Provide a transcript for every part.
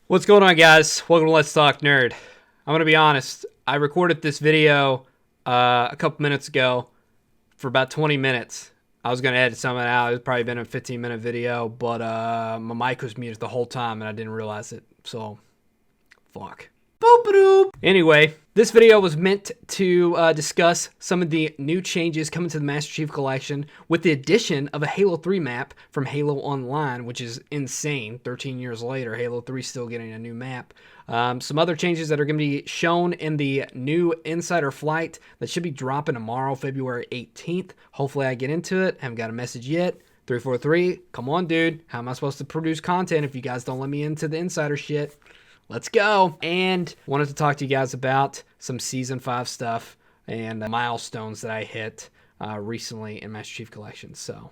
What's going on, guys? Welcome to Let's Talk Nerd. I'm going to be honest. I recorded this video a couple minutes ago for about 20 minutes. I was going to edit some of it out. It's probably been a 15-minute video, but my mic was muted the whole time, and I didn't realize it. So, fuck. Boop-a-doop. Anyway, this video was meant to discuss some of the new changes coming to the Master Chief Collection with the addition of a Halo 3 map from Halo Online, which is insane. 13 years later, Halo 3 is still getting a new map. Some other changes that are going to be shown in the new Insider Flight that should be dropping tomorrow, February 18th. Hopefully I get into it. Haven't got a message yet. 343, come on, dude. How am I supposed to produce content if you guys don't let me into the Insider shit? Let's go. And wanted to talk to you guys about some Season 5 stuff and milestones that I hit recently in Master Chief Collection. So,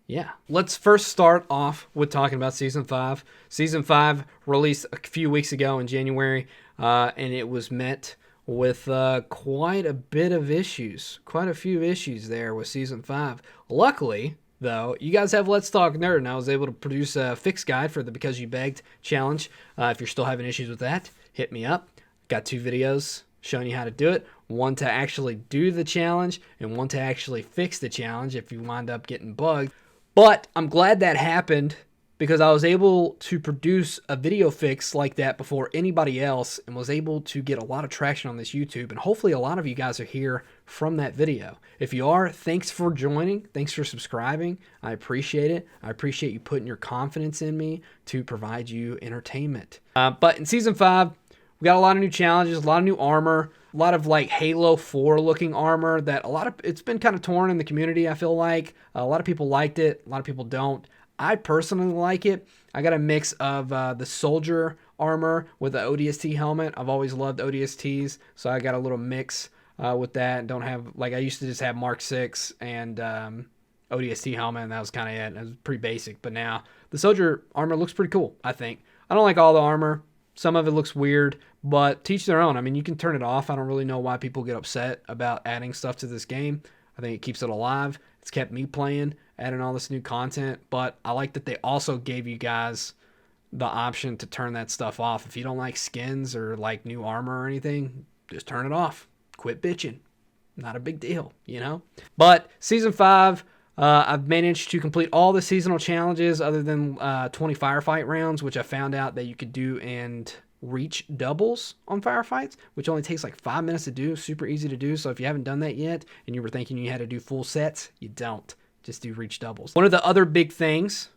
yeah. Let's first start off with talking about Season 5. Season 5 released a few weeks ago in January, and it was met with quite a bit of issues. Quite a few issues there with Season 5. Luckily, though, you guys have Let's Talk Nerd, and I was able to produce a fix guide for the Because You Begged challenge. If you're still having issues with that, hit me up. Got 2 videos showing you how to do it. One to actually do the challenge, and one to actually fix the challenge if you wind up getting bugged. But I'm glad that happened because I was able to produce a video fix like that before anybody else and was able to get a lot of traction on this YouTube. And hopefully a lot of you guys are here from that video. If you are, thanks for joining. Thanks for subscribing. I appreciate it. I appreciate you putting your confidence in me to provide you entertainment. But in Season 5, we got a lot of new challenges, a lot of new armor, a lot of like Halo 4 looking armor that it's been kind of torn in the community, I feel like. A lot of people liked it. A lot of people don't. I personally like it. I got a mix of the soldier armor with the ODST helmet. I've always loved ODSTs, so I got a little mix with that. Don't have, like, I used to just have Mark 6 and ODST helmet, and that was kind of it. It was pretty basic, but now the soldier armor looks pretty cool, I think. I don't like all the armor. Some of it looks weird, but teach their own. I mean, you can turn it off. I don't really know why people get upset about adding stuff to this game. I think it keeps it alive. It's kept me playing, adding all this new content, but I like that they also gave you guys the option to turn that stuff off. If you don't like skins or like new armor or anything, just turn it off. Quit bitching. Not a big deal, you know? But Season 5, I've managed to complete all the seasonal challenges other than 20 firefight rounds, which I found out that you could do and reach doubles on firefights, which only takes like 5 minutes to do. Super easy to do. So if you haven't done that yet and you were thinking you had to do full sets, you don't. Just do reach doubles. One of the other big things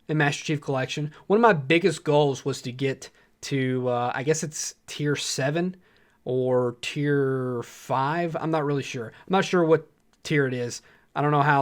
in Master Chief Collection, one of my biggest goals was to get to, I guess it's tier 7 or tier 5. I'm not really sure. I'm not sure what tier it is. I don't know how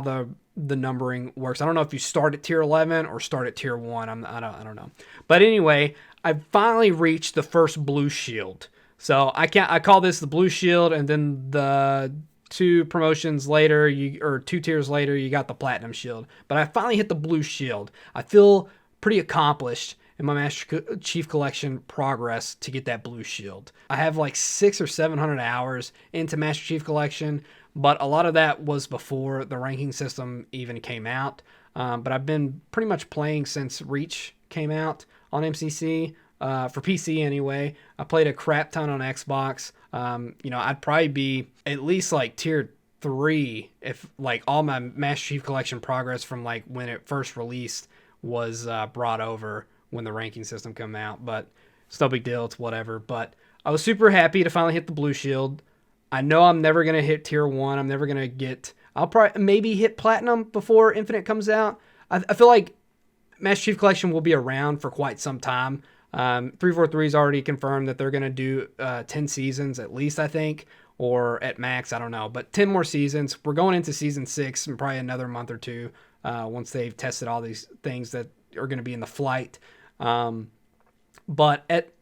the numbering works. I don't know if you start at tier 11 or start at tier 1. I don't know. But anyway, I finally reached the first blue shield. So I call this the blue shield, and then the 2 promotions later, or 2 tiers later, you got the platinum shield. But I finally hit the blue shield. I feel pretty accomplished in my Master Chief Collection progress to get that blue shield. I have like 600 or 700 hours into Master Chief Collection, but a lot of that was before the ranking system even came out. But I've been pretty much playing since Reach came out on MCC, for PC anyway. I played a crap ton on Xbox. I'd probably be at least like tier 3 if like all my Master Chief Collection progress from like when it first released was brought over when the ranking system came out. But it's no big deal. It's whatever. But I was super happy to finally hit the blue shield. I know I'm never going to hit tier 1. I'm never going to get... I'll probably maybe hit platinum before Infinite comes out. I feel like Master Chief Collection will be around for quite some time. 343's already confirmed that they're going to do 10 seasons at least, I think, or at max, I don't know. But 10 more seasons. We're going into Season 6 in probably another month or 2 once they've tested all these things that are going to be in the flight. But at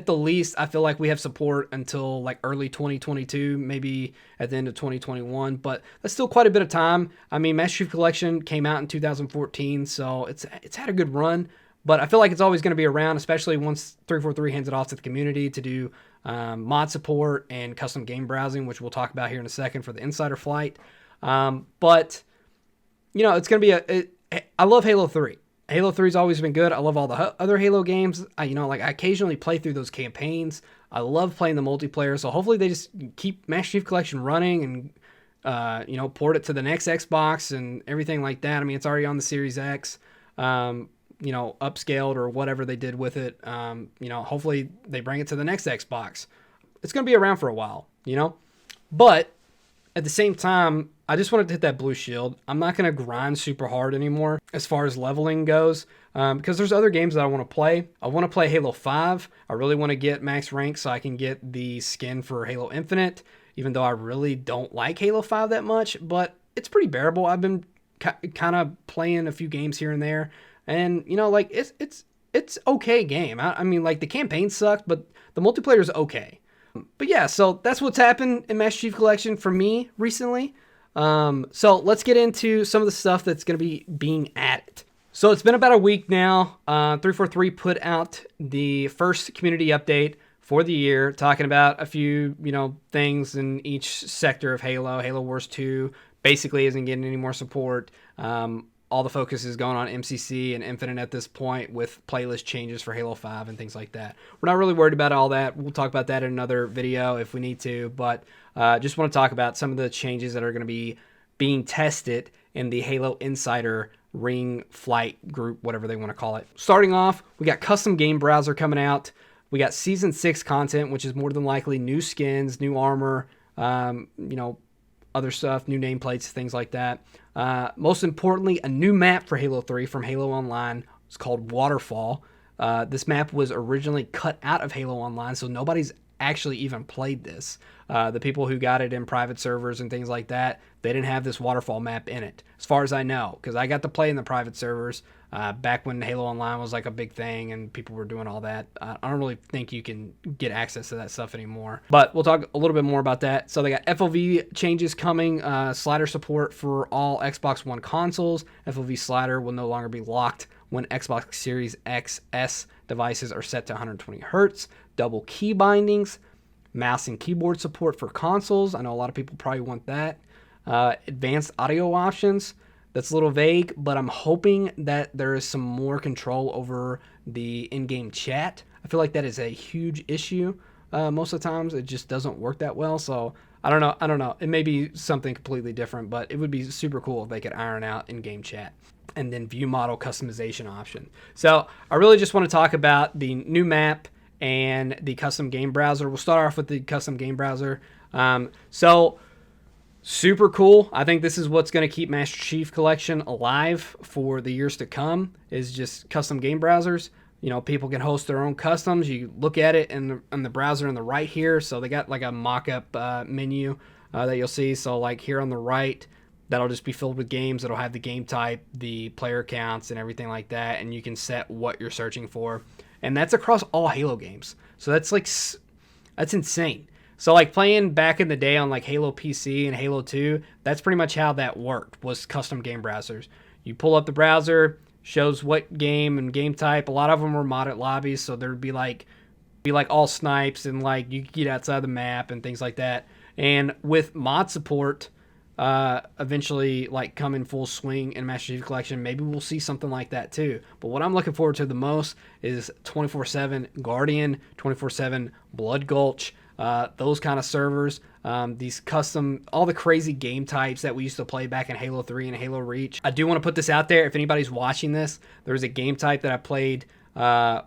the least, I feel like we have support until like early 2022, maybe at the end of 2021, but that's still quite a bit of time. I mean, Master Chief Collection came out in 2014, so it's had a good run, but I feel like it's always going to be around, especially once 343 hands it off to the community to do mod support and custom game browsing, which we'll talk about here in a second for the Insider Flight. But, it's going to be I love Halo 3. Halo 3's always been good. I love all the other Halo games. I occasionally play through those campaigns. I love playing the multiplayer. So hopefully they just keep Master Chief Collection running and, port it to the next Xbox and everything like that. I mean, it's already on the Series X, upscaled or whatever they did with it. Hopefully they bring it to the next Xbox. It's going to be around for a while, But at the same time, I just wanted to hit that blue shield. I'm not going to grind super hard anymore as far as leveling goes, because there's other games that I want to play. I want to play Halo 5. I really want to get max rank so I can get the skin for Halo Infinite, even though I really don't like Halo 5 that much, but it's pretty bearable. I've been kind of playing a few games here and there, and it's okay game. I mean, like, the campaign sucked, but the multiplayer is okay. But yeah, so that's what's happened in Master Chief Collection for me recently. So let's get into some of the stuff that's going to be being added. So it's been about a week now. 343 put out the first community update for the year, talking about a few, things in each sector of Halo. Halo Wars 2 basically isn't getting any more support. All the focus is going on MCC and Infinite at this point, with playlist changes for Halo 5 and things like that. We're not really worried about all that. We'll talk about that in another video if we need to, but just want to talk about some of the changes that are going to be being tested in the Halo Insider Ring Flight group, whatever they want to call it. Starting off, we got custom game browser coming out. We got Season 6 content, which is more than likely new skins, new armor, other stuff, new nameplates, things like that. Most importantly, a new map for Halo 3 from Halo Online. It's called Waterfall. This map was originally cut out of Halo Online, so nobody's actually even played this. The people who got it in private servers and things like that, they didn't have this Waterfall map in it, as far as I know, because I got to play in the private servers back when Halo Online was like a big thing and people were doing all that. I don't really think you can get access to that stuff anymore, but we'll talk a little bit more about that. So they got FOV changes coming, slider support for all Xbox One consoles. FOV slider will no longer be locked when Xbox Series XS devices are set to 120 Hertz. Double key bindings, mouse and keyboard support for consoles. I know a lot of people probably want that. Advanced audio options. That's a little vague, but I'm hoping that there is some more control over the in-game chat. I feel like that is a huge issue. Most of the times it just doesn't work that well. So I don't know. It may be something completely different, but it would be super cool if they could iron out in-game chat. And then view model customization option. So I really just want to talk about the new map and the custom game browser. We'll start off with the custom game browser. So super cool. I think this is what's going to keep Master Chief Collection alive for the years to come, is just custom game browsers. People can host their own customs. You look at it in the browser on the right here. So they got like a mock-up menu that you'll see. So like here on the right, that'll just be filled with games. It'll have the game type, the player counts, and everything like that. And you can set what you're searching for. And that's across all Halo games. So that's insane. So like playing back in the day on like Halo PC and Halo 2, that's pretty much how that worked, was custom game browsers. You pull up the browser, shows what game and game type. A lot of them were modded lobbies, so there'd be like all snipes, and like you could get outside the map and things like that. And with mod support eventually like come in full swing in Master Chief Collection, maybe we'll see something like that too. But what I'm looking forward to the most is 24/7 Guardian, 24/7 Blood Gulch, those kind of servers, these custom, all the crazy game types that we used to play back in Halo 3 and Halo Reach. I do want to put this out there. If anybody's watching this, there's a game type that I played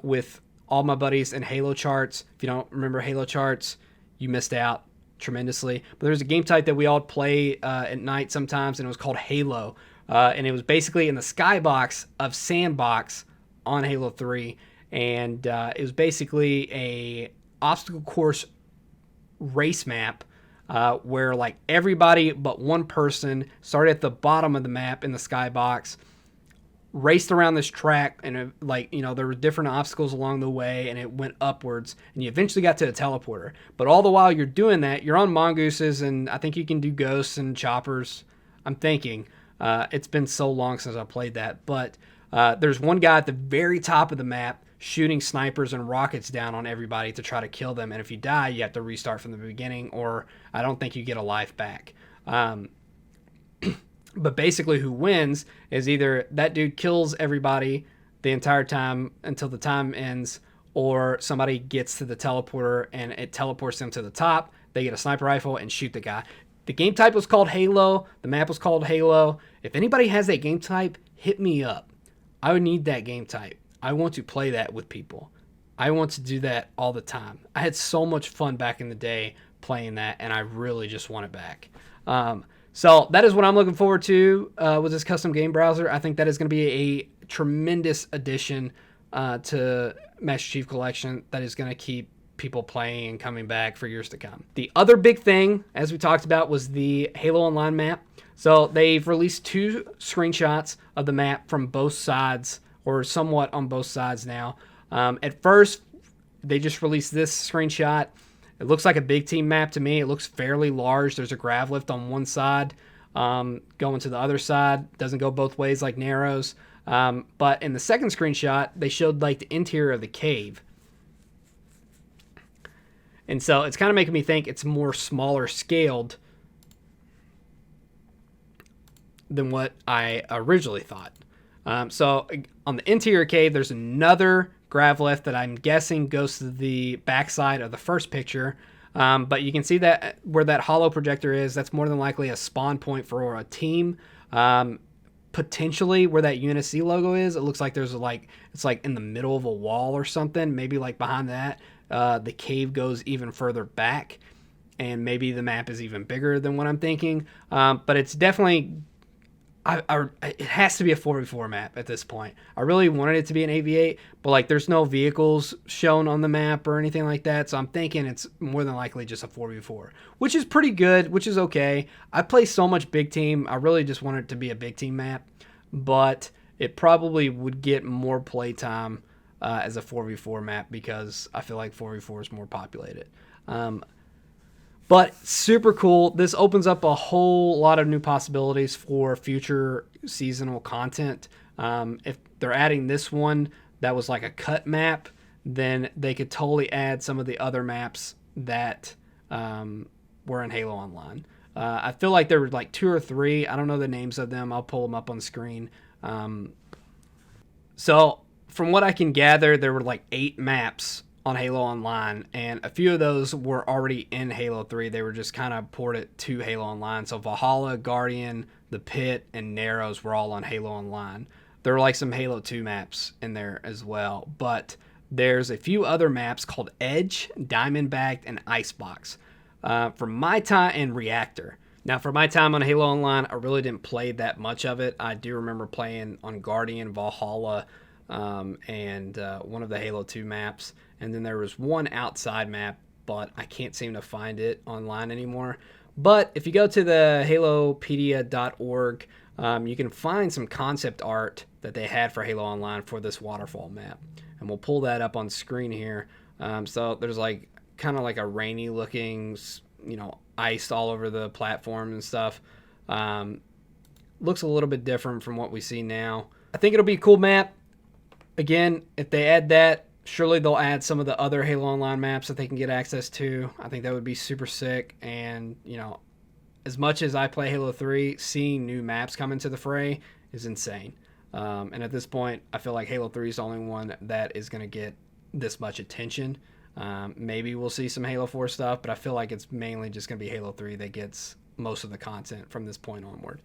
with all my buddies in Halo Charts. If you don't remember Halo Charts, you missed out tremendously. But there's a game type that we all play at night sometimes, and it was called Halo. And it was basically in the skybox of Sandbox on Halo 3. And it was basically a obstacle course race map where like everybody but one person started at the bottom of the map in the skybox, raced around this track, and there were different obstacles along the way, and it went upwards, and you eventually got to a teleporter. But all the while you're doing that, you're on mongooses, and I think you can do ghosts and choppers. I'm thinking it's been so long since I played that, but there's one guy at the very top of the map shooting snipers and rockets down on everybody to try to kill them, and if you die, you have to restart from the beginning, or I don't think you get a life back. But basically who wins is either that dude kills everybody the entire time until the time ends, or somebody gets to the teleporter and it teleports them to the top. They get a sniper rifle and shoot the guy. The game type was called Halo. The map was called Halo. If anybody has that game type, hit me up. I would need that game type. I want to play that with people. I want to do that all the time. I had so much fun back in the day playing that, and I really just want it back. So that is what I'm looking forward to with this custom game browser. I think that is going to be a tremendous addition to Master Chief Collection that is going to keep people playing and coming back for years to come. The other big thing, as we talked about, was the Halo Online map. So they've released 2 screenshots of the map from both sides, or somewhat on both sides now. At first, they just released this screenshot. It looks like a big team map to me. It looks fairly large. There's a grav lift on one side. Going to the other side doesn't go both ways like Narrows. But in the second screenshot, they showed like the interior of the cave. And so it's kind of making me think it's more smaller scaled than what I originally thought. So on the interior cave, there's another grav lift that I'm guessing goes to the backside of the first picture. But you can see that where that holo projector is, that's more than likely a spawn point for a team. Potentially where that UNSC logo is, it looks like there's it's like in the middle of a wall or something. Maybe like behind that, the cave goes even further back, and maybe the map is even bigger than what I'm thinking. But it's definitely, it has to be a 4v4 map at this point. I really wanted it to be an 8v8, but like there's no vehicles shown on the map or anything like that, so I'm thinking it's more than likely just a 4v4, which is pretty good, which is okay. I play so much big team, I really just want it to be a big team map, but it probably would get more playtime as a 4v4 map because I feel like 4v4 is more populated. But super cool. This opens up a whole lot of new possibilities for future seasonal content. If they're adding this one that was like a cut map, then they could totally add some of the other maps that were in Halo Online. I feel like there were like 2 or 3. I don't know the names of them. I'll pull them up on screen. So from what I can gather, there were like 8 maps on Halo Online, and a few of those were already in Halo 3. They were just kind of ported to Halo Online. So Valhalla, Guardian, The Pit, and Narrows were all on Halo Online. There were like some Halo 2 maps in there as well, but there's a few other maps called Edge, Diamondback, and Icebox. For my time, and Reactor. Now, for my time on Halo Online, I really didn't play that much of it. I do remember playing on Guardian, Valhalla, and one of the Halo 2 maps. And then there was one outside map, but I can't seem to find it online anymore. But if you go to the halopedia.org, you can find some concept art that they had for Halo Online for this waterfall map. And we'll pull that up on screen here. So there's like kind of like a rainy looking, ice all over the platform and stuff. Looks a little bit different from what we see now. I think it'll be a cool map. Again, if they add that, surely they'll add some of the other Halo Online maps that they can get access to. I think that would be super sick. And, as much as I play Halo 3, seeing new maps come into the fray is insane. And at this point, I feel like Halo 3 is the only one that is going to get this much attention. Maybe we'll see some Halo 4 stuff, but I feel like it's mainly just going to be Halo 3 that gets most of the content from this point onward.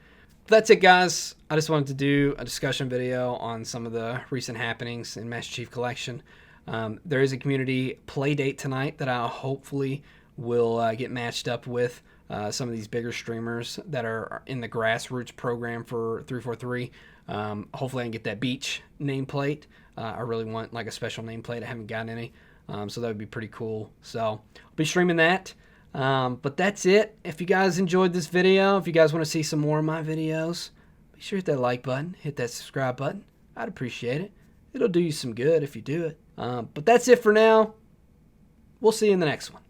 That's it, guys. I just wanted to do a discussion video on some of the recent happenings in Master Chief Collection. There is a community play date tonight that I hopefully will get matched up with some of these bigger streamers that are in the grassroots program for 343. Hopefully I can get that beach nameplate. I really want like a special nameplate. I haven't gotten any, so that would be pretty cool. So I'll be streaming that. But that's it. If you guys enjoyed this video, if you guys want to see some more of my videos, be sure to hit that like button, hit that subscribe button. I'd appreciate it. It'll do you some good if you do it. But that's it for now. We'll see you in the next one.